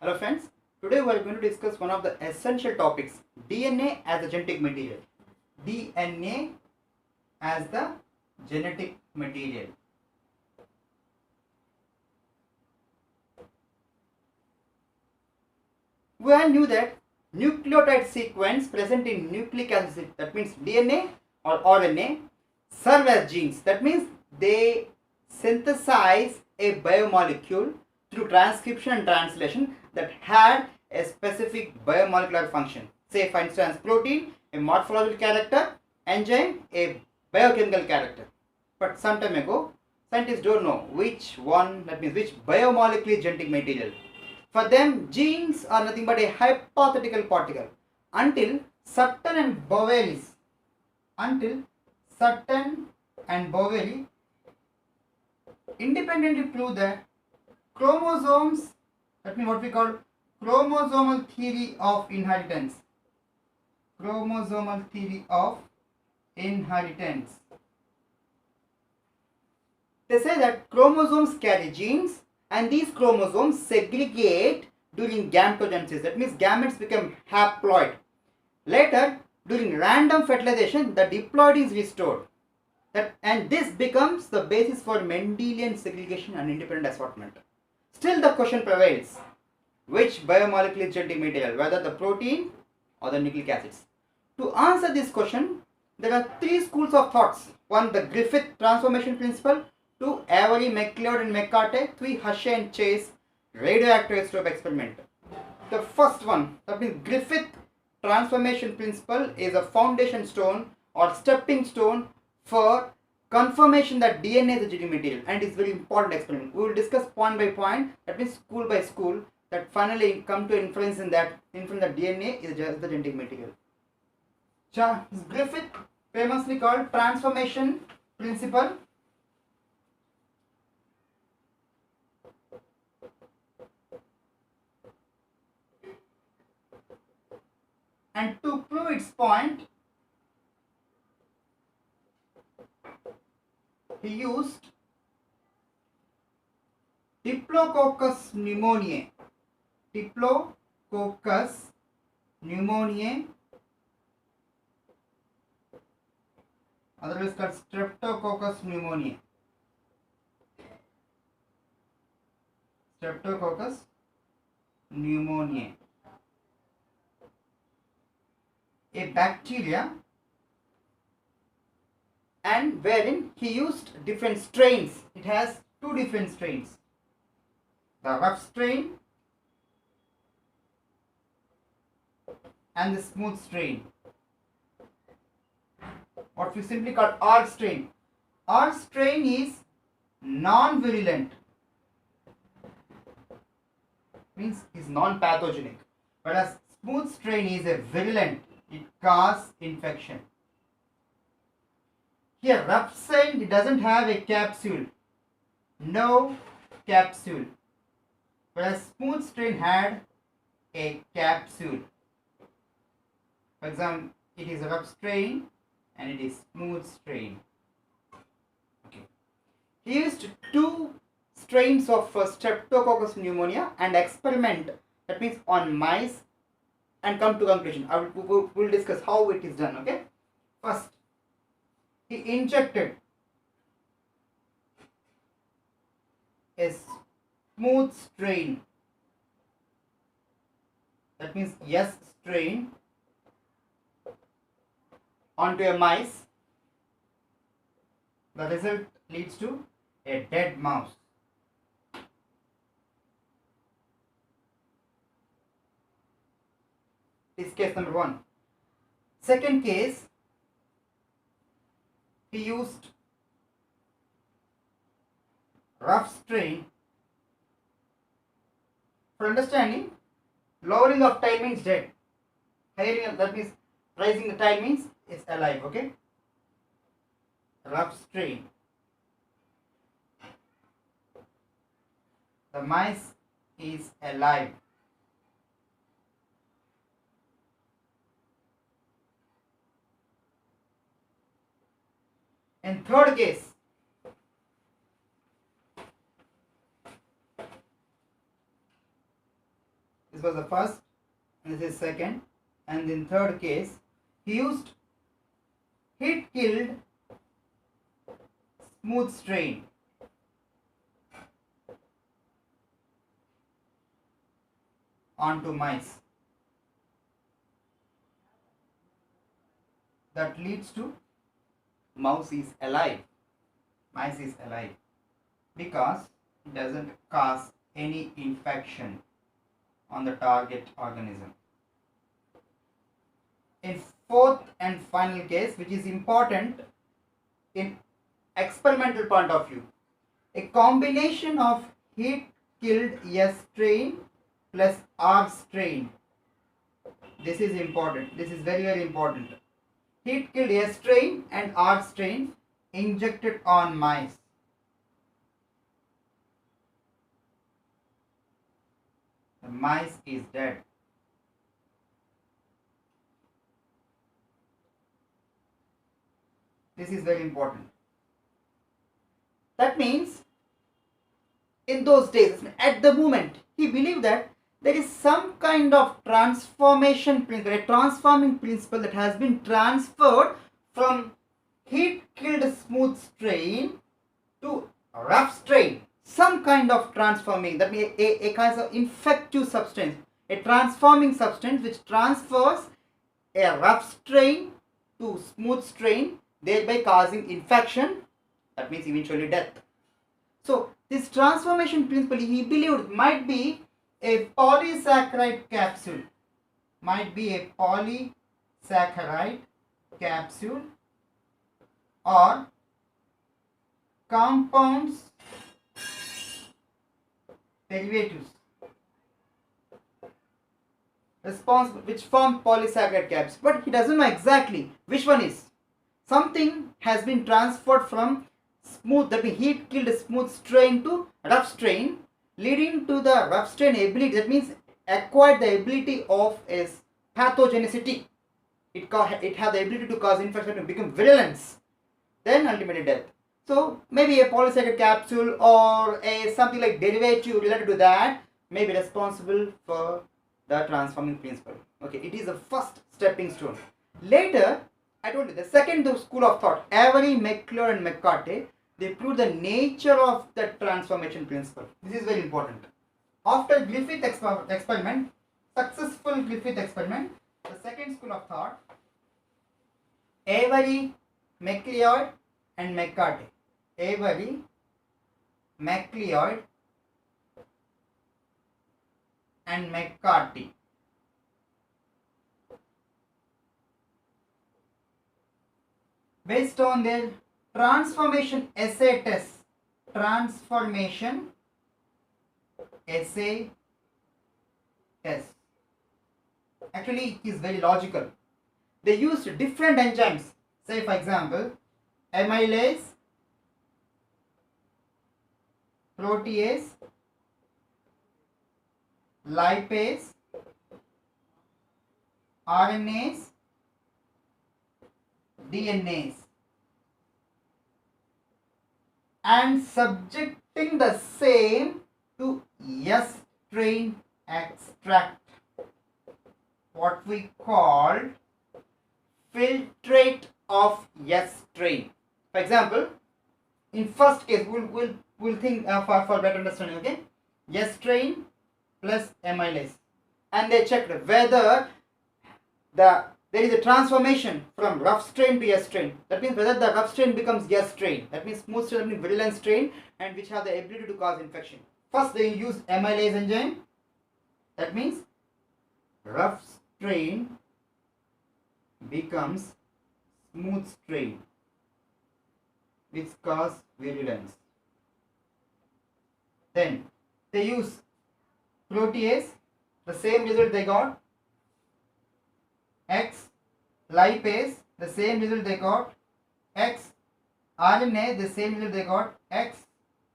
Hello friends, today we are going to discuss one of the essential topics, DNA as a genetic material. DNA as the genetic material. We all knew that nucleotide sequence present in nucleic acid, that means DNA or RNA, serve as genes. That means they synthesize a biomolecule through transcription and translation that had a specific biomolecular function. Say for instance protein, a morphological character, enzyme, a biochemical character. But some time ago, scientists don't know which one, that means which biomolecule is genetic material. For them, genes are nothing but a hypothetical particle until until Sutton and Boveri independently prove that chromosomes, that means what we call chromosomal theory of inheritance. Chromosomal theory of inheritance. They say that chromosomes carry genes and these chromosomes segregate during gametogenesis. That means gametes become haploid. Later, during random fertilization, the diploid is restored. And this becomes the basis for Mendelian segregation and independent assortment. Still, the question prevails: which biomolecule is genetic material, whether the protein or the nucleic acids? To answer this question, there are three schools of thoughts. One, the Griffith transformation principle. Two, Avery, MacLeod and McCarthy. Three, Hershey and Chase radioactive isotope experiment. The first one, that means Griffith transformation principle, is a foundation stone or stepping stone for confirmation that DNA is a genetic material, and is very important experiment. We will discuss point by point, that means school by school, that finally come to inference that DNA is just the genetic material. Griffith, famously called transformation principle. And to prove its point, he used Diplococcus pneumoniae. Diplococcus pneumoniae, otherwise called Streptococcus pneumoniae. Streptococcus pneumoniae, a bacteria, and wherein he used different strains. It has two different strains, the rough strain and the smooth strain, what we simply call R strain. R strain is non-virulent, means is non-pathogenic, whereas smooth strain is a virulent, it causes infection. Here rough strain, it doesn't have a capsule, no capsule, whereas smooth strain had a capsule. For example, it is a rough strain and it is smooth strain. Okay. He used two strains of Streptococcus pneumonia and experiment, that means on mice, and come to conclusion. We will discuss how it is done. Okay. First, he injected a smooth strain, that means S strain, onto a mice. The result leads to a dead mouse. This is case number one. Second case, he used rough strain. For understanding, lowering of tile means dead. Higher, that means rising the tile means it's alive. Okay. Rough strain. The mice is alive. In third case, was the first, and this is second, and in third case he used heat killed smooth strain. Onto mice. That leads to mouse is alive. Mice is alive because it doesn't cause any infection on the target organism. In fourth and final case, which is important in experimental point of view, a combination of heat killed S strain plus R strain. This is important. This is very important. Heat killed S strain and R strain injected on mice. The mice is dead. This is very important. That means in those days, at the moment, he believed that there is some kind of transformation principle, a transforming principle that has been transferred from heat killed smooth strain to rough strain. Some kind of transforming, that means a kind of infective substance, a transforming substance which transfers a rough strain to smooth strain, thereby causing infection, that means eventually death. So this transformation principle he believed might be a polysaccharide capsule, or compounds, derivatives responsible which form polysaccharide capsule, but he doesn't know exactly which one is. Something has been transferred from smooth, that means heat killed smooth strain to rough strain, leading to the rough strain ability, that means acquired the ability of its pathogenicity. It have the ability to cause infection, to become virulence, then ultimately death. So maybe a polysaccharide capsule or a something like derivative related to that may be responsible for the transforming principle. Okay, it is the first stepping stone. Later, I told you the second school of thought, Avery, McClure and McCarthy, they proved the nature of the transformation principle. This is very important. After Griffith experiment, successful Griffith experiment, the second school of thought, Avery, McLeod and McCarthy. Avery, McLeod and McCarthy. Based on their transformation assay test, actually it is very logical. They used different enzymes, say for example amylase, protease, lipase, RNase, DNase, and subjecting the same to S strain extract, what we call filtrate of S strain. For example, in first case we'll think for better understanding, okay, S strain plus amylase, and they checked whether there is a transformation from rough strain to S strain. That means whether the rough strain becomes S strain, that means smooth strain, that means virulent strain, and which have the ability to cause infection. First they use amylase enzyme, that means rough strain becomes smooth strain, which cause virulence. Then they use protease, the same result they got. X, lipase, the same result they got. X, RNA, the same result they got. X,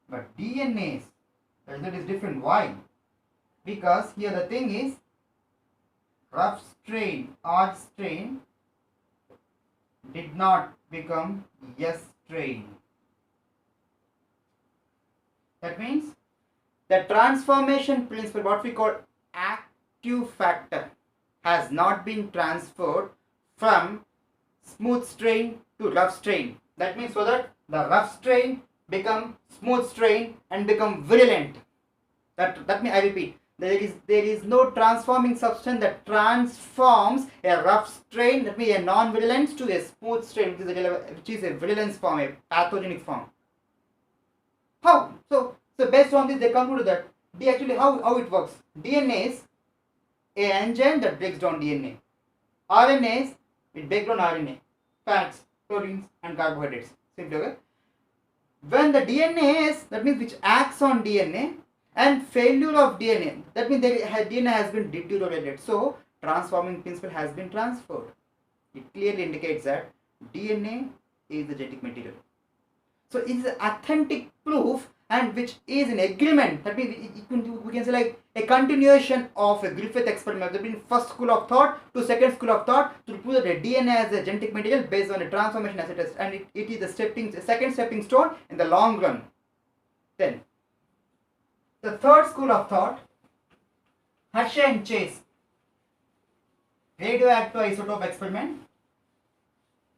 but DNA, the result is different. Why? Because here the thing is, rough strain, R strain did not become S strain. That means the transformation principle, what we call active factor has not been transferred from smooth strain to rough strain. That means so that the rough strain become smooth strain and become virulent. That means, I repeat, there is no transforming substance that transforms a rough strain, that means a non-virulence, to a smooth strain, which is a virulence form, a pathogenic form. How? So based on this, they conclude that actually how it works. DNA is a enzyme that breaks down DNA. RNA is it breaks down RNA, fats, proteins, and carbohydrates. Simply, okay. When the DNA is, that means which acts on DNA, and failure of DNA, that means DNA has been deteriorated. So transforming principle has been transferred. It clearly indicates that DNA is the genetic material. So it is authentic proof, and which is in agreement. That means we can say like a continuation of a Griffith experiment between first school of thought to second school of thought to prove that the DNA as a genetic material based on a transformation as it is, and it is the second stepping stone in the long run. Then the third school of thought, Hershey and Chase, radioactive isotope experiment.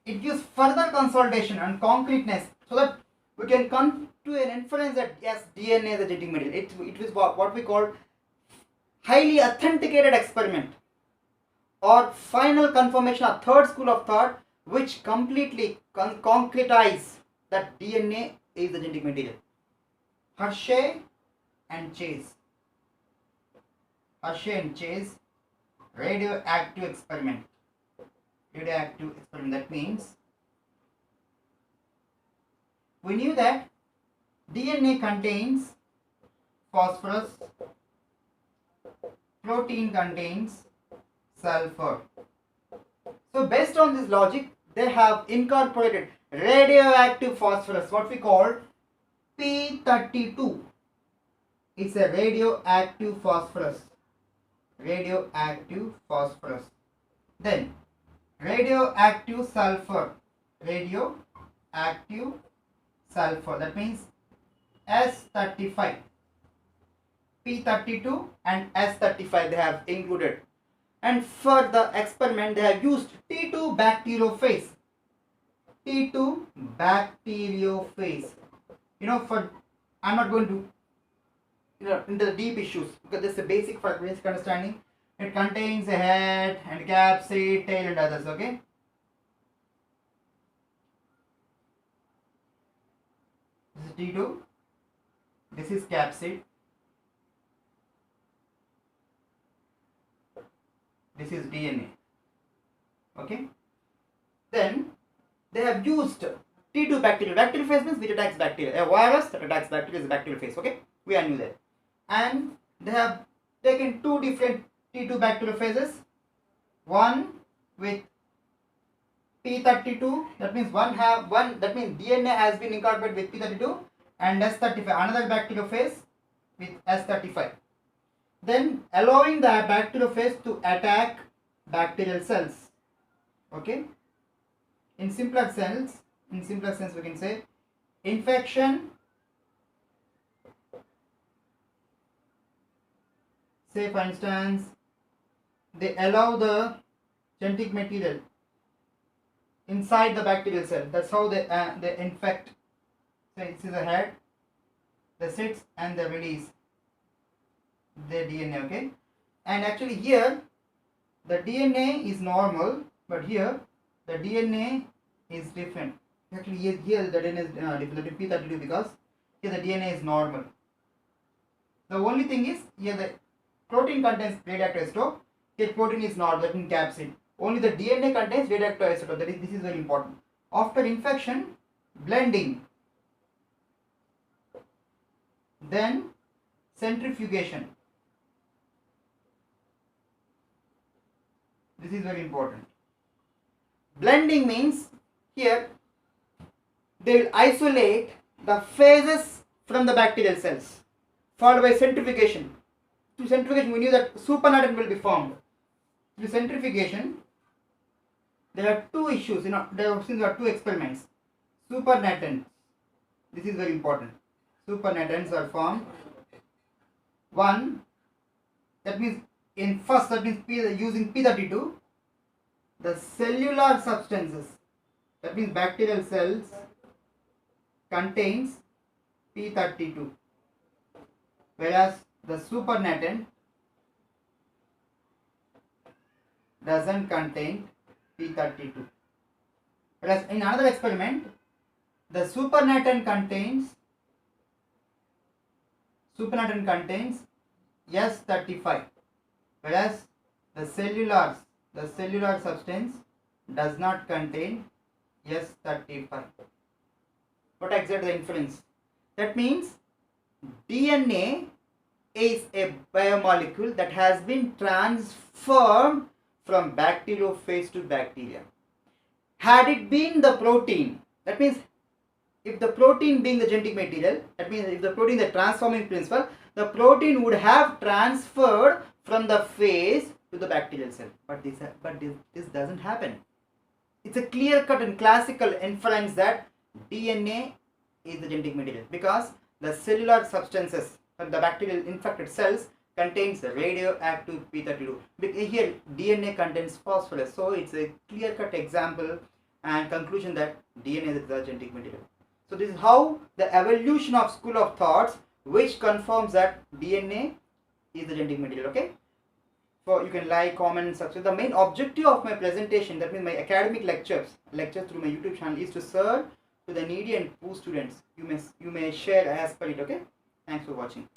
It gives further consolidation and concreteness so that we can come to an inference that yes, DNA is a genetic material. It was what we call highly authenticated experiment, or final confirmation of third school of thought, which completely concretize that DNA is the genetic material. Hershey and Chase. Hershey and Chase radioactive experiment. Radioactive experiment. That means we knew that DNA contains phosphorus, protein contains sulfur. So based on this logic, they have incorporated radioactive phosphorus, what we call P32. It's a radioactive phosphorus. Radioactive phosphorus. Then radioactive sulfur. Radioactive sulfur. That means S35. P32 and S35 they have included. And for the experiment they have used T2 bacteriophase. T2 bacteriophase. I'm not going to into the deep issues because this is a basic understanding. It contains a head and capsid, tail and others, okay? This is T2. This is capsid. This is DNA. Okay? Then they have used T2 bacterial. Bacteriophase means which attacks bacteria. A virus that attacks bacteria is bacteriophase. Okay? We all knew that. And they have taken two different T2 bacteriophases. One with P32. That means that means DNA has been incorporated with P32, and S35. Another bacteriophase with S35. Then allowing the bacteriophage to attack bacterial cells. Okay? In simpler sense we can say infection, say for instance they allow the genetic material inside the bacterial cell. That's how they infect. So this is the head, the sits and the release the DNA, okay? And actually here the DNA is normal, but here the DNA is different. Actually here the DNA is different, P32, because here the DNA is normal. The only thing is here the protein contains radioactive isotope, here protein is not, that means capsid. Only the DNA contains radioactive isotope. This is very important. After infection, blending, then centrifugation. This is very important. Blending means here they will isolate the phases from the bacterial cells, followed by centrifugation. Through centrifugation we knew that supernatant will be formed. Through centrifugation there are two issues, there are two experiments. Supernatants, this is very important. Supernatants are formed. One, that means in first, that means using P32, the cellular substances, that means bacterial cells, contains P32, whereas the supernatant doesn't contain P32. Whereas in another experiment, the supernatant contains S35, whereas the cellular substance does not contain S35. What exactly the inference? That means DNA is a biomolecule that has been transformed from bacteriophage to bacteria. Had it been the protein, that means if the protein being the genetic material, that means if the protein the transforming principle, the protein would have transferred from the phage to the bacterial cell. But this doesn't happen. It's a clear-cut and classical inference that DNA is the genetic material, because the cellular substances of the bacterial infected cells contains radioactive P32. Here DNA contains phosphorus, so it's a clear-cut example and conclusion that DNA is the genetic material. So this is how the evolution of school of thoughts, which confirms that DNA is the genetic material. Okay. So you can like, comment, and subscribe. The main objective of my presentation, that means my academic lectures through my YouTube channel, is to serve to the needy and poor students. You may share as per it. Okay. Thanks for watching.